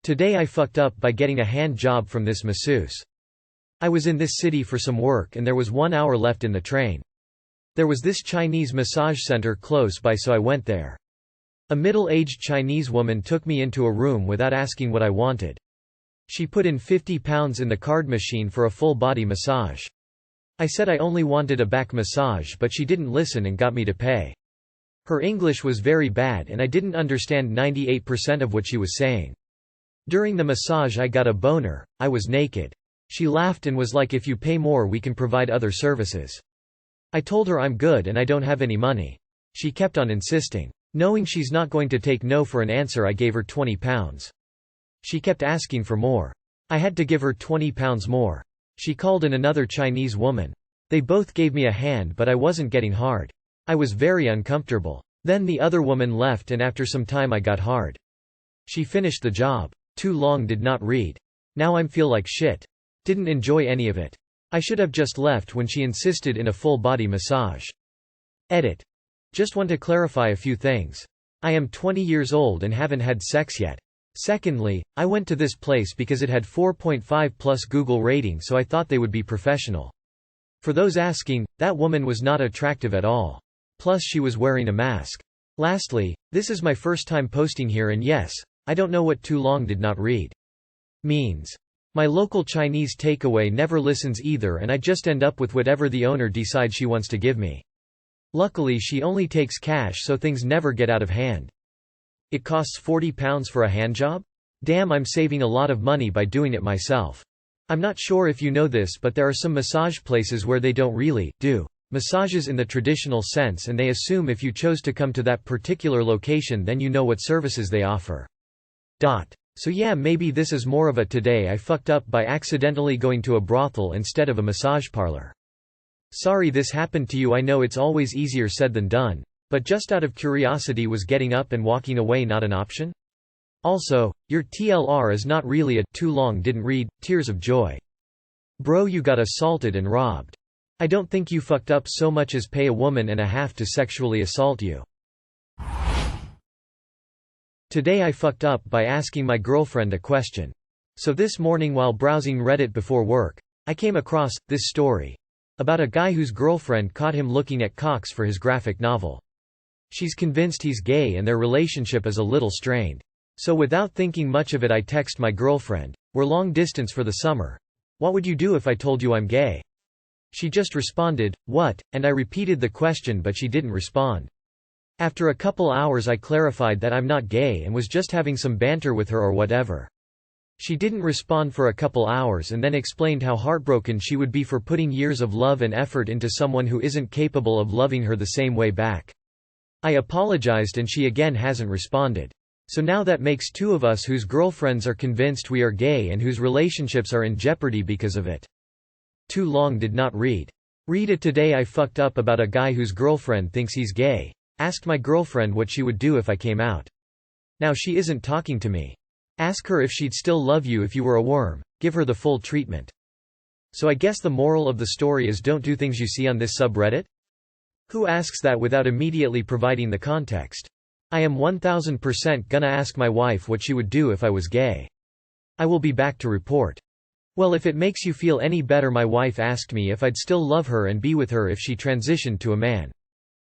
Today I fucked up by getting a hand job from this masseuse. I was in this city for some work and there was 1 hour left in the train. There was this Chinese massage center close by, so I went there. A middle-aged Chinese woman took me into a room without asking what I wanted. She put in £50 in the card machine for a full-body massage. I said I only wanted a back massage, but she didn't listen and got me to pay. Her English was very bad and I didn't understand 98% of what she was saying. During the massage I got a boner. I was naked. She laughed and was like, "If you pay more we can provide other services." I told her I'm good and I don't have any money. She kept on insisting. Knowing she's not going to take no for an answer, I gave her £20. She kept asking for more. I had to give her £20 more. She called in another Chinese woman. They both gave me a hand but I wasn't getting hard. I was very uncomfortable. Then the other woman left and after some time I got hard. She finished the job. Too long, did not read. Now I'm feel like shit. Didn't enjoy any of it. I should have just left when she insisted in a full body massage. Edit. Just want to clarify a few things. I am 20 years old and haven't had sex yet. Secondly, I went to this place because it had 4.5 plus Google rating, so I thought they would be professional. For those asking, that woman was not attractive at all. Plus she was wearing a mask. Lastly, this is my first time posting here and yes, I don't know what too long did not read means. My local Chinese takeaway never listens either and I just end up with whatever the owner decides she wants to give me. Luckily she only takes cash, so things never get out of hand. It costs £40 for a handjob? Damn, I'm saving a lot of money by doing it myself. I'm not sure if you know this, but there are some massage places where they don't really do massages in the traditional sense and they assume if you chose to come to that particular location then you know what services they offer. So yeah, maybe this is more of a today I fucked up by accidentally going to a brothel instead of a massage parlor. Sorry this happened to you. I know it's always easier said than done, but just out of curiosity, was getting up and walking away not an option? Also, your TLR is not really a too long didn't read, tears of joy. Bro, you got assaulted and robbed. I don't think you fucked up so much as pay a woman and a half to sexually assault you. Today I fucked up by asking my girlfriend a question. So this morning while browsing Reddit before work, I came across this story about a guy whose girlfriend caught him looking at cocks for his graphic novel. She's convinced he's gay and their relationship is a little strained. So without thinking much of it I text my girlfriend, "We're long distance for the summer. What would you do if I told you I'm gay?" She just responded, "What?" and I repeated the question but she didn't respond. After a couple hours I clarified that I'm not gay and was just having some banter with her or whatever. She didn't respond for a couple hours and then explained how heartbroken she would be for putting years of love and effort into someone who isn't capable of loving her the same way back. I apologized and she again hasn't responded. So now that makes two of us whose girlfriends are convinced we are gay and whose relationships are in jeopardy because of it. Too long did not read. Read it today I fucked up about a guy whose girlfriend thinks he's gay. Asked my girlfriend what she would do if I came out. Now she isn't talking to me. Ask her if she'd still love you if you were a worm. Give her the full treatment. So I guess the moral of the story is don't do things you see on this subreddit? Who asks that without immediately providing the context? I am 1000% gonna ask my wife what she would do if I was gay. I will be back to report. Well, if it makes you feel any better, my wife asked me if I'd still love her and be with her if she transitioned to a man.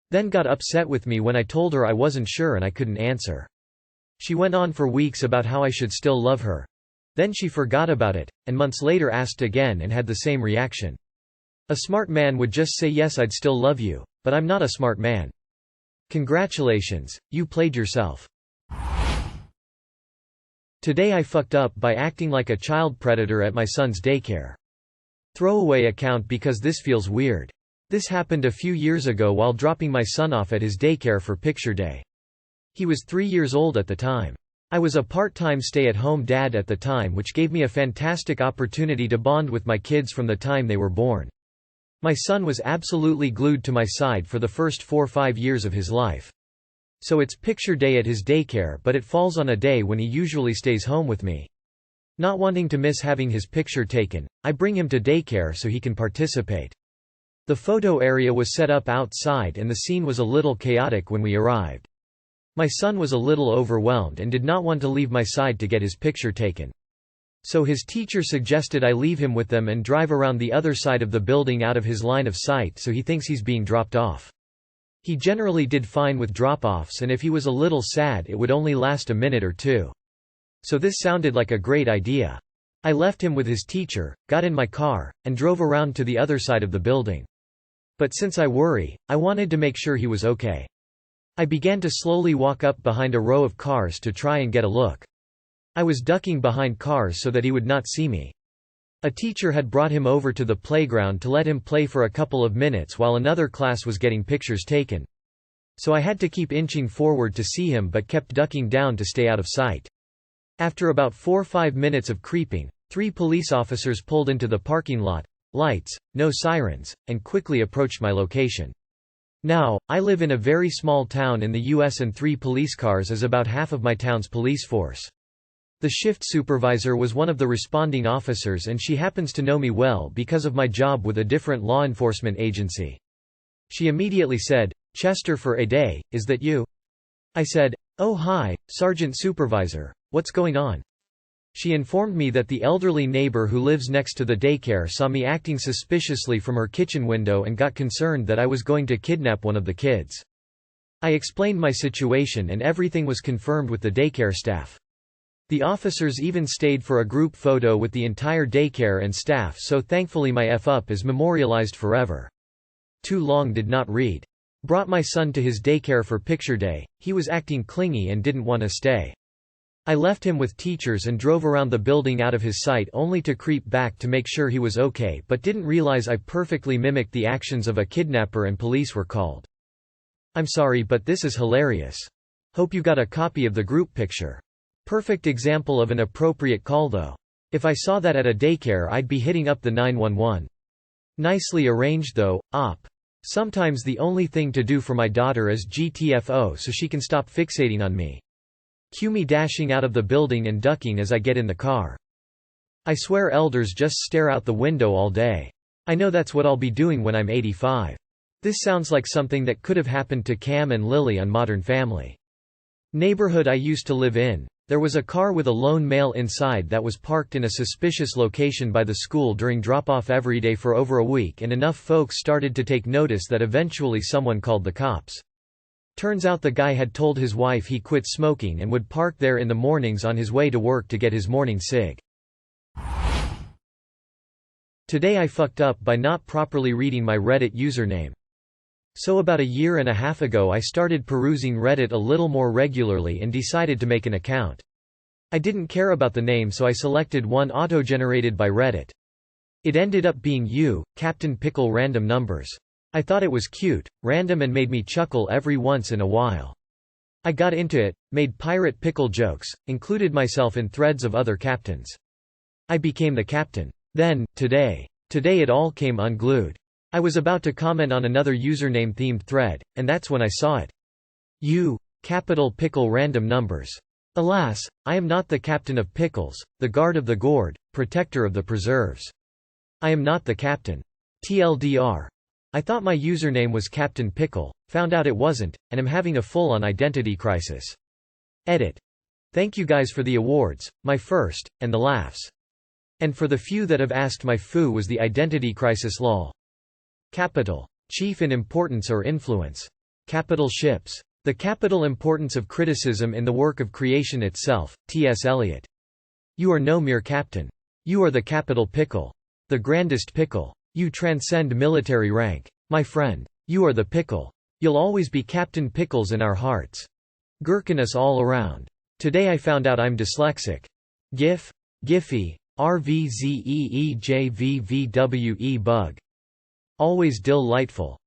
Then got upset with me when I told her I wasn't sure and I couldn't answer. She went on for weeks about how I should still love her. Then she forgot about it, and months later asked again and had the same reaction. A smart man would just say yes, I'd still love you, but I'm not a smart man. Congratulations, you played yourself. Today I fucked up by acting like a child predator at my son's daycare. Throwaway account because this feels weird. This happened a few years ago while dropping my son off at his daycare for picture day. He was 3 years old at the time. I was a part-time stay-at-home dad at the time, which gave me a fantastic opportunity to bond with my kids from the time they were born. My son was absolutely glued to my side for the first 4-5 years of his life. So it's picture day at his daycare, but it falls on a day when he usually stays home with me. Not wanting to miss having his picture taken, I bring him to daycare so he can participate. The photo area was set up outside and the scene was a little chaotic when we arrived. My son was a little overwhelmed and did not want to leave my side to get his picture taken. So his teacher suggested I leave him with them and drive around the other side of the building out of his line of sight so he thinks he's being dropped off. He generally did fine with drop-offs, and if he was a little sad it would only last a minute or two. So this sounded like a great idea. I left him with his teacher, got in my car, and drove around to the other side of the building. But since I worry, I wanted to make sure he was okay. I began to slowly walk up behind a row of cars to try and get a look. I was ducking behind cars so that he would not see me. A teacher had brought him over to the playground to let him play for a couple of minutes while another class was getting pictures taken. So I had to keep inching forward to see him but kept ducking down to stay out of sight. After about 4 or 5 minutes of creeping, 3 police officers pulled into the parking lot, lights, no sirens, and quickly approached my location. Now, I live in a very small town in the US and 3 police cars is about half of my town's police force. The shift supervisor was one of the responding officers and she happens to know me well because of my job with a different law enforcement agency. She immediately said, "Chester for a day, is that you?" I said, "Oh hi, Sergeant Supervisor, what's going on?" She informed me that the elderly neighbor who lives next to the daycare saw me acting suspiciously from her kitchen window and got concerned that I was going to kidnap one of the kids. I explained my situation and everything was confirmed with the daycare staff. The officers even stayed for a group photo with the entire daycare and staff, so thankfully my F-up is memorialized forever. Too long did not read. Brought my son to his daycare for picture day, he was acting clingy and didn't want to stay. I left him with teachers and drove around the building out of his sight only to creep back to make sure he was okay, but didn't realize I perfectly mimicked the actions of a kidnapper and police were called. I'm sorry, but this is hilarious. Hope you got a copy of the group picture. Perfect example of an appropriate call though. If I saw that at a daycare I'd be hitting up the 911. Nicely arranged though, op. Sometimes the only thing to do for my daughter is GTFO so she can stop fixating on me. Cue me dashing out of the building and ducking as I get in the car. I swear elders just stare out the window all day. I know that's what I'll be doing when I'm 85. This sounds like something that could have happened to Cam and Lily on Modern Family. Neighborhood I used to live in. There was a car with a lone male inside that was parked in a suspicious location by the school during drop-off every day for over a week, and enough folks started to take notice that eventually someone called the cops. Turns out the guy had told his wife he quit smoking and would park there in the mornings on his way to work to get his morning cig. Today I fucked up by not properly reading my Reddit username. So about a year and a half ago I started perusing Reddit a little more regularly and decided to make an account. I didn't care about the name, so I selected one auto-generated by Reddit. It ended up being Captain Pickle Random Numbers. I thought it was cute, random, and made me chuckle every once in a while. I got into it, made pirate pickle jokes, included myself in threads of other captains. I became the captain. Then, today it all came unglued. I was about to comment on another username-themed thread, and that's when I saw it. Capital Pickle Random Numbers. Alas, I am not the captain of pickles, the guard of the gourd, protector of the preserves. I am not the captain. TLDR. I thought my username was Captain Pickle, found out it wasn't, and am having a full-on identity crisis. Edit. Thank you guys for the awards, my first, and the laughs. And for the few that have asked, my foo was the identity crisis lol. Capital. Chief in importance or influence. Capital ships. The capital importance of criticism in the work of creation itself. T.S. Eliot. You are no mere captain. You are the capital pickle. The grandest pickle. You transcend military rank. My friend. You are the pickle. You'll always be Captain Pickles in our hearts. Gherkiness all around. Today I found out I'm dyslexic. GIF. Giphy. RVZEEJVVWE bug. Always delightful.